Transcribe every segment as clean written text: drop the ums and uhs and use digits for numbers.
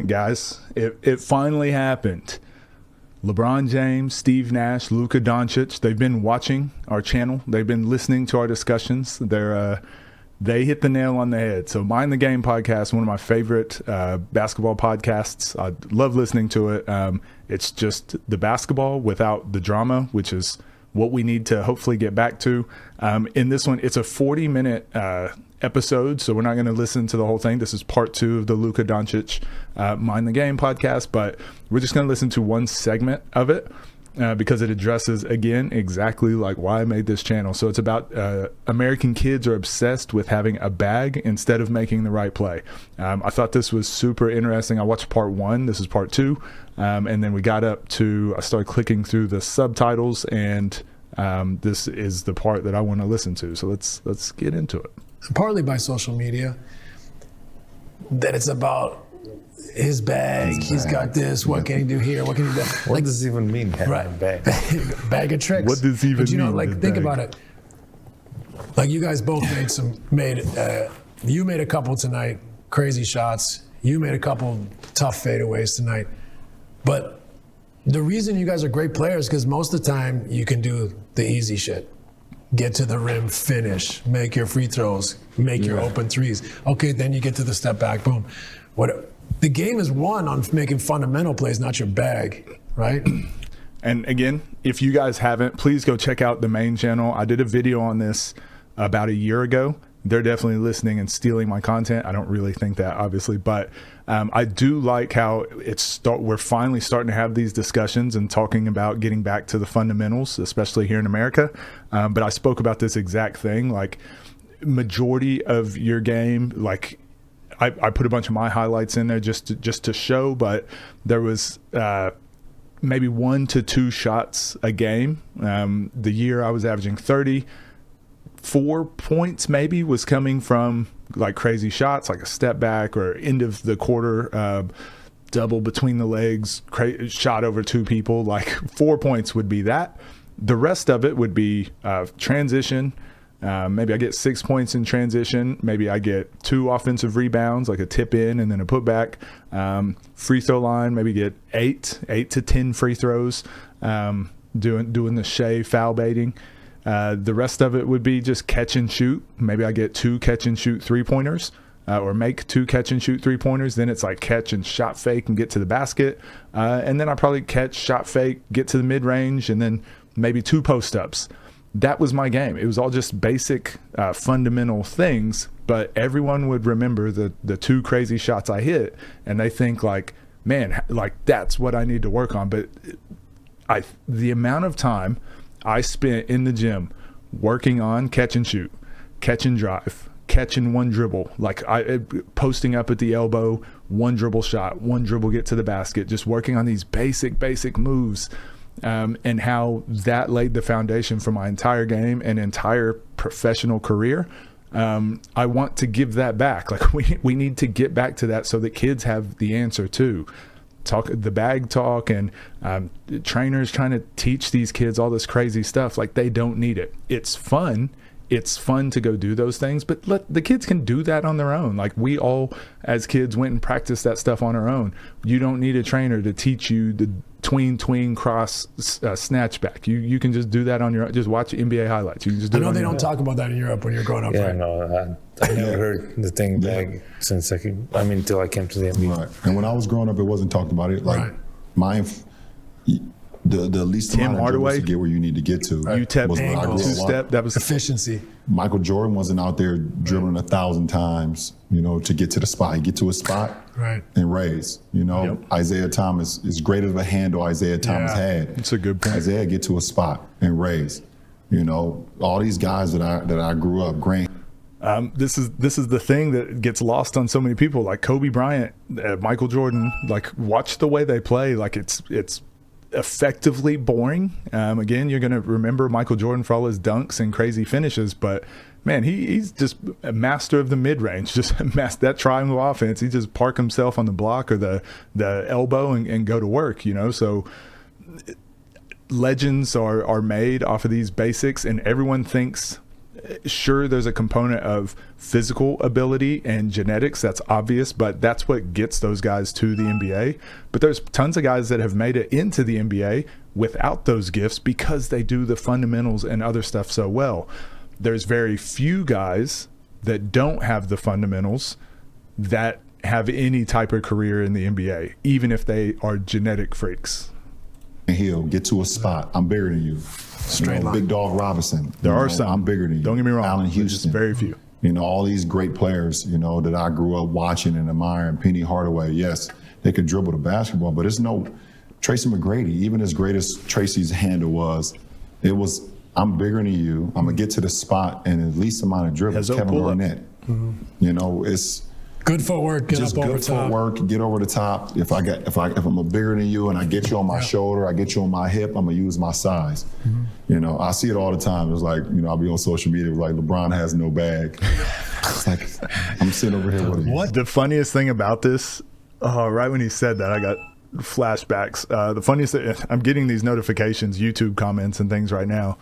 guys. It finally happened. LeBron James, Steve Nash, Luka Doncic, they've been watching our channel. They've been listening to our discussions. They hit the nail on the head. So Mind the Game podcast, one of my favorite basketball podcasts. I love listening to it. It's just the basketball without the drama, which is what we need to hopefully get back to. In this one, it's a 40-minute episode, so we're not going to listen to the whole thing. This is part 2 of the Luka Doncic Mind the Game podcast, but we're just going to listen to one segment of it because it addresses, again, exactly like why I made this channel. So it's about American kids are obsessed with having a bag instead of making the right play. I thought this was super interesting. I watched part 1. This is part 2. And then we got up to, I started clicking through the subtitles, and this is the part that I want to listen to. So let's get into it. Partly by social media, that it's about his bag. He's got this. What can he do here? What can he do? What does it even mean, having a bag? Bag of tricks. What does even mean? mean? Like, think about it. Like, you guys both you made a couple tonight, crazy shots. You made a couple tough fadeaways tonight. But the reason you guys are great players is because most of the time you can do the easy shit. Get to the rim, finish, make your free throws, make your open threes. Okay, then you get to the step back, boom. The game is won on making fundamental plays, not your bag, right? And again, if you guys haven't, please go check out the main channel. I did a video on this about a year ago. They're definitely listening and stealing my content. I don't really think that, obviously, but I do like how we're finally starting to have these discussions and talking about getting back to the fundamentals, especially here in America. But I spoke about this exact thing, like majority of your game, like I put a bunch of my highlights in there just to show, but there was maybe 1 to 2 shots a game. The year I was averaging 30. 4 points maybe was coming from like crazy shots, like a step back or end of the quarter double between the legs, shot over 2 people. Like 4 points would be that. The rest of it would be transition. Maybe I get 6 points in transition. Maybe I get 2 offensive rebounds, like a tip in and then a putback. Free throw line, maybe get 8 to 10 free throws, doing the Shea foul baiting. The rest of it would be just catch and shoot. Maybe I get 2 catch and shoot 3-pointers or make 2 catch and shoot 3-pointers. Then it's like catch and shot fake and get to the basket. And then I probably catch, shot fake, get to the mid range, and then maybe 2 post ups. That was my game. It was all just basic fundamental things, but everyone would remember the 2 crazy shots I hit, and they think like, man, like that's what I need to work on. But the amount of time I spent in the gym working on catch and shoot, catch and drive, catch and 1 dribble, like posting up at the elbow, 1 dribble shot, 1 dribble get to the basket, just working on these basic moves, and how that laid the foundation for my entire game and entire professional career. I want to give that back. Like we need to get back to that so that kids have the answer too. Talk the bag talk and trainers trying to teach these kids all this crazy stuff. Like they don't need it. It's fun to go do those things, but the kids can do that on their own. Like we all as kids went and practiced that stuff on our own. You don't need a trainer to teach you the tween cross snatch back. You can just do that on your own. Just watch NBA highlights. You can just do I know it on they your don't own. talk about that in Europe when you're growing up. Yeah, right? no, I never heard the thing bag since until I came to the NBA. Right. And when I was growing up, it wasn't talked about it. Like the least Tim amount of Hardaway, dribbles to get where you need to get to. UTEP was when I grew up. 2-step. That was Efficiency. Michael Jordan wasn't out there dribbling 1,000 times, to get to the spot. He'd get to a spot and raise. Isaiah Thomas, as great of a handle Isaiah Thomas had. It's a good point. Isaiah get to a spot and raise. All these guys that I grew up, Grant. This is the thing that gets lost on so many people. Like Kobe Bryant, Michael Jordan. Like watch the way they play. Like it's effectively boring. Again, you're going to remember Michael Jordan for all his dunks and crazy finishes, but man, he's just a master of the mid-range, just that triangle offense. He just park himself on the block or the elbow and go to work, so legends are made off of these basics, and everyone thinks sure, there's a component of physical ability and genetics. That's obvious, but that's what gets those guys to the NBA. But there's tons of guys that have made it into the NBA without those gifts because they do the fundamentals and other stuff so well. There's very few guys that don't have the fundamentals that have any type of career in the NBA, even if they are genetic freaks. He'll get to a spot. I'm bigger than you. Straight line. Big Dog Robinson. There are some. I'm bigger than you. Don't get me wrong. Allen Just Houston. very few. All these great players, that I grew up watching and admiring. Penny Hardaway, yes, they could dribble the basketball, but it's no Tracy McGrady. Even as great as Tracy's handle was, I'm bigger than you. I'm going to get to the spot and at least amount of dribbles. Kevin Garnett. It's good footwork, get just up over good top. footwork, get over the top. If I'm a bigger than you and I get you on my shoulder, I get you on my hip, I'm gonna use my size. I see it all the time. It's like, I'll be on social media like LeBron has no bag. It's like I'm sitting over here with What? The funniest thing about this, right when he said that, I got flashbacks. The funniest thing, I'm getting these notifications, YouTube comments and things right now.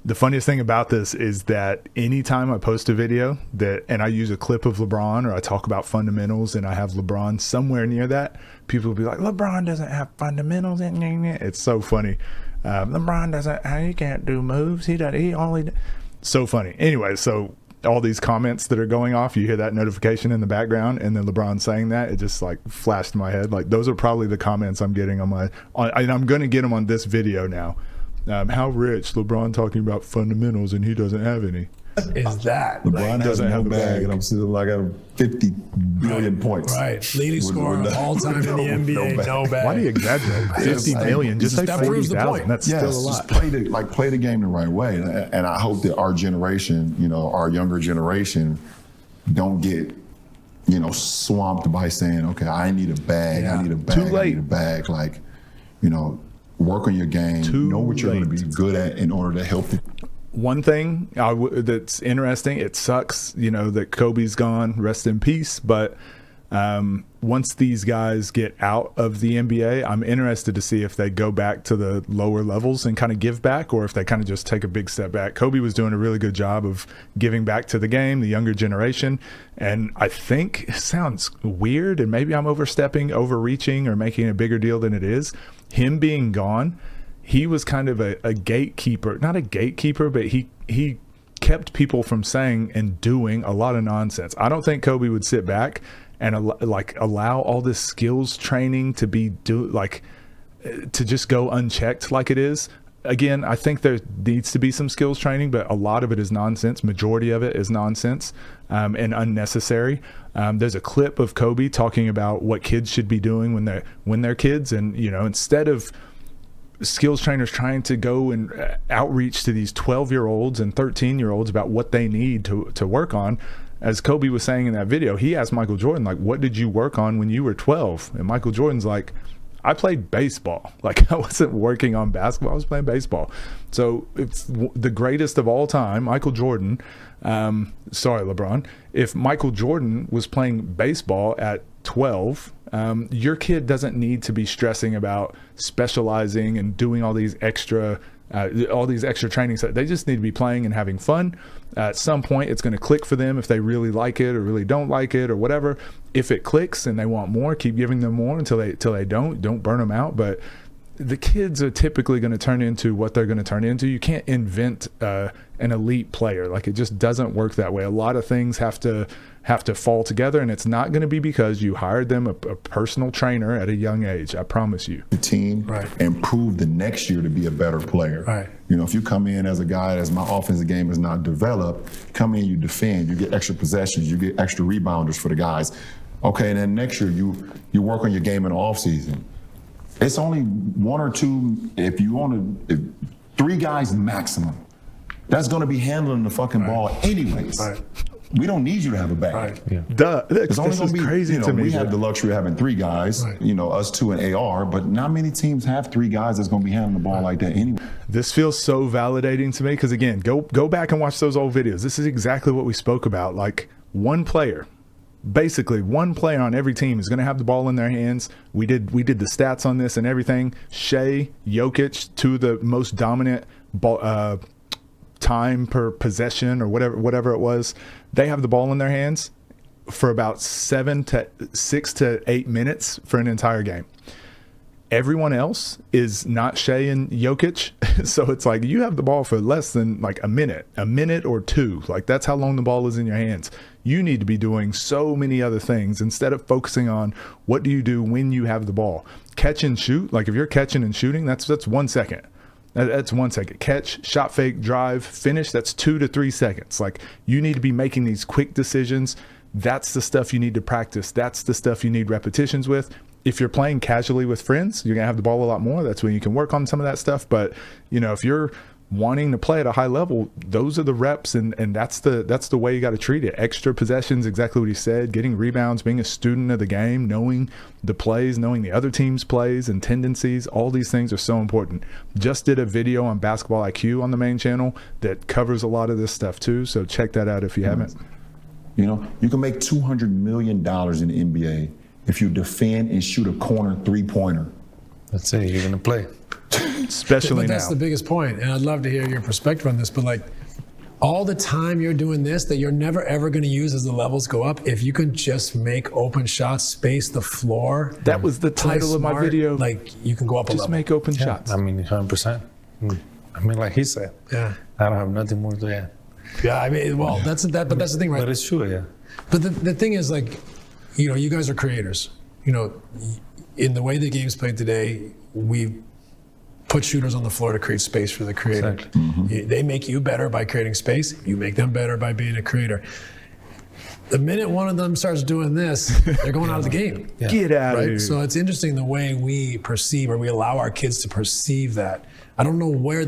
The funniest thing about this is that anytime I post a video and I use a clip of LeBron or I talk about fundamentals and I have LeBron somewhere near that, people will be like, LeBron doesn't have fundamentals. It's so funny. LeBron he can't do moves. He only. So funny. Anyway, so all these comments that are going off, you hear that notification in the background and then LeBron saying that, it just like flashed in my head. Like those are probably the comments I'm getting and I'm going to get them on this video now. How rich, LeBron talking about fundamentals and he doesn't have any. What is that? LeBron has doesn't no have a bag, bag. and I'm sitting like at 50 billion points. Right. Leading scorer of all time in the NBA, no bag. Why do you exaggerate? 50 million, just say that proves the 40,000. point. That's Yes, still a lot. just play the game the right way. And I hope that our generation, our younger generation, don't get, swamped by saying, okay, I need a bag, I need a bag, Too late. I need a bag. Like, work on your game, know what you're going to be good at in order to help you. One thing that's interesting, it sucks, that Kobe's gone, rest in peace. But once these guys get out of the NBA, I'm interested to see if they go back to the lower levels and kind of give back, or if they kind of just take a big step back. Kobe was doing a really good job of giving back to the game, the younger generation. And I think it sounds weird, and maybe I'm overreaching, or making a bigger deal than it is. Him being gone, he was kind of a gatekeeper, not a gatekeeper, but he kept people from saying and doing a lot of nonsense. I don't think Kobe would sit back and allow all this skills training to to just go unchecked like it is. Again, I think there needs to be some skills training, but a lot of it is nonsense. Majority of it is nonsense and unnecessary. There's a clip of Kobe talking about what kids should be doing when they're kids, and instead of skills trainers trying to go and outreach to these 12-year-olds and 13-year-olds about what they need to work on. As Kobe was saying in that video, he asked Michael Jordan, like, what did you work on when you were 12? And Michael Jordan's like, I played baseball. Like, I wasn't working on basketball, I was playing baseball. So it's the greatest of all time, Michael Jordan. Sorry, LeBron. If Michael Jordan was playing baseball at 12, your kid doesn't need to be stressing about specializing and doing all these extra trainings. They just need to be playing and having fun. At some point, it's going to click for them if they really like it or really don't like it or whatever. If it clicks and they want more, keep giving them more until they don't burn them out. But the kids are typically going to turn into what they're going to turn into. You can't invent an elite player. Like, it just doesn't work that way. A lot of things have to fall together, and it's not going to be because you hired them a personal trainer at a young age. I promise you. The team and prove the next year to be a better player. Right. If you come in as a guy as my offensive game is not developed, come in, you defend, you get extra possessions, you get extra rebounders for the guys. Okay, and then next year you work on your game in the offseason. It's only one or two, if 3 guys maximum. That's going to be handling the fucking ball anyways. Right. We don't need you to have a bag. Right. Yeah. Duh. It's only This going is to be crazy to me. We have the luxury of having 3 guys, us 2 and AR, but not many teams have 3 guys that's going to be handling the ball like that anyway. This feels so validating to me because, again, go back and watch those old videos. This is exactly what we spoke about. Like, basically one player on every team is going to have the ball in their hands. We did the stats on this and everything. Shea, Jokic, 2 of the most dominant time per possession or whatever it was, they have the ball in their hands for about 6 to 8 minutes for an entire game. Everyone else is not Shea and Jokic. So it's like you have the ball for less than like a minute or two. Like that's how long the ball is in your hands. You need to be doing so many other things instead of focusing on what do you do when you have the ball. Catch and shoot. Like if you're catching and shooting, that's 1 second. That's 1 second. Catch, shot fake, drive, finish. That's 2 to 3 seconds. Like you need to be making these quick decisions. That's the stuff you need to practice. That's the stuff you need repetitions with. If you're playing casually with friends, you're going to have the ball a lot more. That's when you can work on some of that stuff. But, you know, if you're wanting to play at a high level, those are the reps, and that's the way you got to treat it. Extra possessions, exactly what he said, getting rebounds, being a student of the game, knowing the plays, knowing the other team's plays and tendencies. All these things are so important. Just did a video on Basketball IQ on the main channel that covers a lot of this stuff too. So check that out if you haven't. You know, you can make $200 million in the NBA if you defend and shoot a corner three-pointer. That's it. You're gonna play. Especially but that's now. the biggest point, and I'd love to hear your perspective on this. But like, all the time you're doing this, that you're never ever going to use as the levels go up. If you can just make open shots, space the floor. That was the play title of my smart, video. Like you can go up a Just level. make open shots. I mean, 100%. I mean, like he said, Yeah, I don't have nothing more to add. yeah. I mean, well, that's the thing, right? But it's true, yeah. But the thing is, like, you know, you guys are creators. You know, in the way the game's played today, we put shooters on the floor to create space for the creator. Exactly. They make you better by creating space. You make them better by being a creator. The minute one of them starts doing this, they're going out of the game. Yeah. Get out of Right? here. So it's interesting the way we perceive, or we allow our kids to perceive that. I don't know why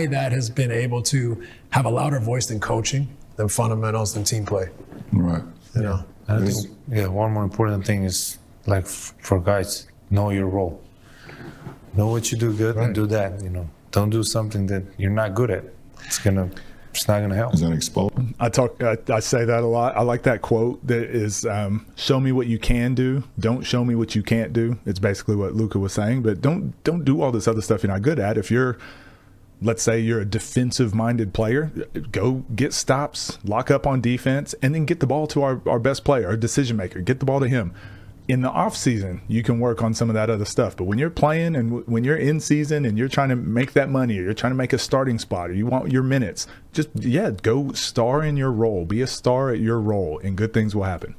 that has been able to have a louder voice than coaching, than fundamentals, than team play. Right. You know? I think, one more important thing is, like, for guys, know your role. Know what you do good and do that, you know. Don't do something that you're not good at. It's not gonna help. Is that exposed? I say that a lot. I like that quote that is, show me what you can do. Don't show me what you can't do. It's basically what Luka was saying, but don't do all this other stuff you're not good at. If you're, let's say you're a defensive minded player, go get stops, lock up on defense, and then get the ball to our best player, our decision maker, get the ball to him. In the off season, you can work on some of that other stuff. But when you're playing and when you're in season and you're trying to make that money, or you're trying to make a starting spot, or you want your minutes, just, go star in your role. Be a star at your role, and good things will happen.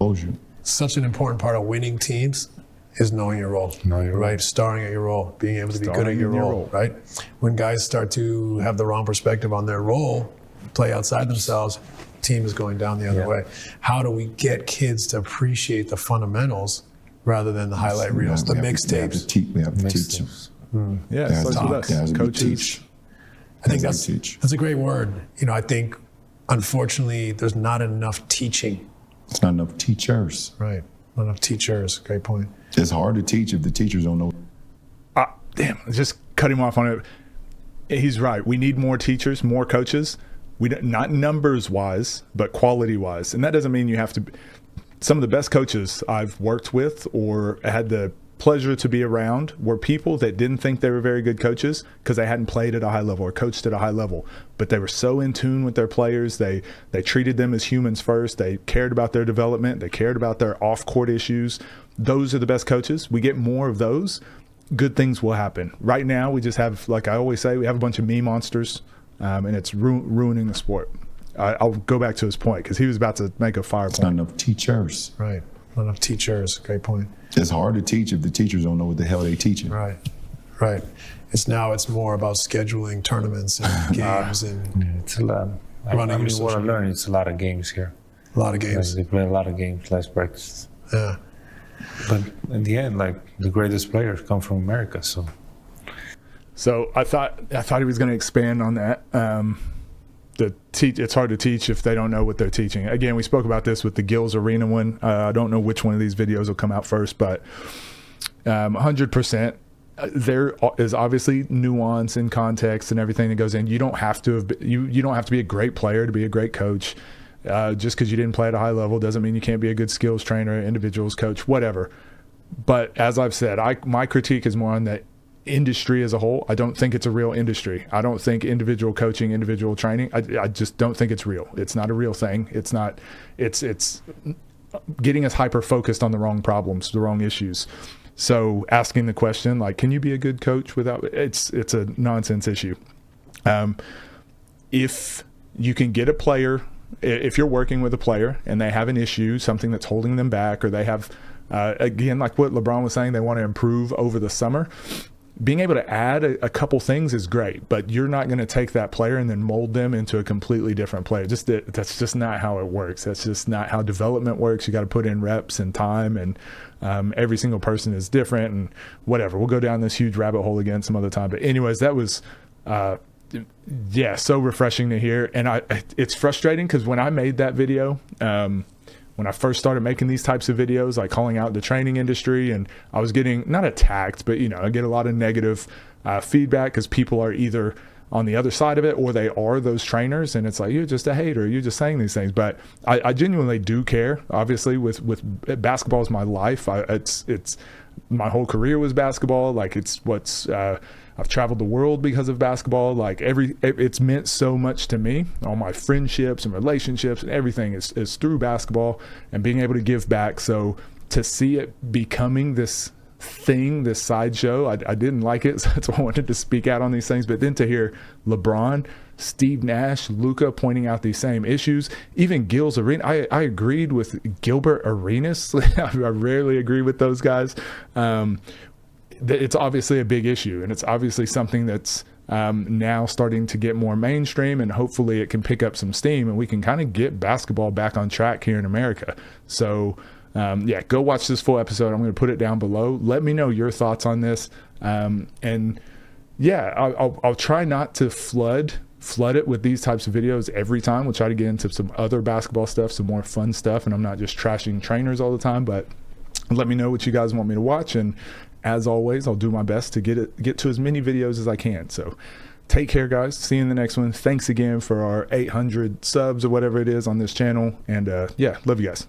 Such an important part of winning teams is knowing your role. Know your role. Right? Starring at your role, being able to be good at Starring your in your role, role. right? When guys start to have the wrong perspective on their role, play outside themselves, team is going down the other way. How do we get kids to appreciate the fundamentals rather than the highlight reels, the mixtapes? We have to teach them. Yeah, it Guys starts talk. with us. Guys, we Coaches. teach. I think Guys, we teach. that's a great word. You know, I think, unfortunately, there's not enough teaching. It's not enough teachers. Right. Not enough teachers. Great point. It's hard to teach if the teachers don't know. Damn, just cut him off on it. He's right. We need more teachers, more coaches. We don't, not numbers wise, but quality wise. And that doesn't mean you have to. Some of the best coaches I've worked with or had the pleasure to be around were people that didn't think they were very good coaches because they hadn't played at a high level or coached at a high level, but they were so in tune with their players. They treated them as humans first. They cared about their development. They cared about their off-court issues. Those are the best coaches. We get more of those, good things will happen. Right now, we just have, like I always say, we have a bunch of me monsters, and it's ruining the sport. I'll go back to his point because he was about to make a fire It's not point. enough teachers. Right. Not enough teachers. Great point. It's hard to teach if the teachers don't know what the hell they're teaching. Right. Right. It's more about scheduling tournaments and games and It's a lot. I Running your mean, what I social learned, it's a lot of games here. a lot of Like, games. they play a lot of games, less practice. Yeah. But in the end, like, the greatest players come from America, so. So I thought he was going to expand on that. It's hard to teach if they don't know what they're teaching. Again, we spoke about this with the Gills Arena one. I don't know which one of these videos will come out first, but 100%. There is obviously nuance and context and everything that goes in. You don't have to have you don't have to be a great player to be a great coach. Just because you didn't play at a high level doesn't mean you can't be a good skills trainer, individuals coach, whatever. But as I've said, my critique is more on that industry as a whole. I don't think it's a real industry. I don't think individual coaching, individual training, I just don't think it's real. It's not a real thing. It's not, it's getting us hyper focused on the wrong problems, the wrong issues. So asking the question, like, can you be a good coach without, it's a nonsense issue. If you can get a player, if you're working with a player and they have an issue, something that's holding them back, or they have, again, like what LeBron was saying, they want to improve over the summer, being able to add a couple things is great, but you're not going to take that player and then mold them into a completely different player. That's just not how it works. That's just not how development works. You got to put in reps and time, and every single person is different and whatever. We'll go down this huge rabbit hole again some other time. But anyways, that was, so refreshing to hear. And it's frustrating because when I made that video, when I first started making these types of videos, like calling out the training industry, and I was getting, not attacked, but, I get a lot of negative feedback because people are either on the other side of it or they are those trainers, and it's like, you're just a hater, you're just saying these things. But I genuinely do care. Obviously, with basketball is my life. It's my whole career was basketball. Like, it's what's I've traveled the world because of basketball. Like, it's meant so much to me. All my friendships and relationships and everything is through basketball and being able to give back. So to see it becoming this thing, this sideshow, I didn't like it. So that's why I wanted to speak out on these things. But then to hear LeBron, Steve Nash, Luka pointing out these same issues, even Gil's Arena. I agreed with Gilbert Arenas. I rarely agree with those guys. It's obviously a big issue, and it's obviously something that's now starting to get more mainstream, and hopefully it can pick up some steam and we can kind of get basketball back on track here in America. So go watch this full episode. I'm going to put it down below. Let me know your thoughts on this. I'll try not to flood it with these types of videos every time. We'll try to get into some other basketball stuff, some more fun stuff, and I'm not just trashing trainers all the time. But let me know what you guys want me to watch, and as always, I'll do my best to get to as many videos as I can. So take care, guys. See you in the next one. Thanks again for our 800 subs or whatever it is on this channel. And love you guys.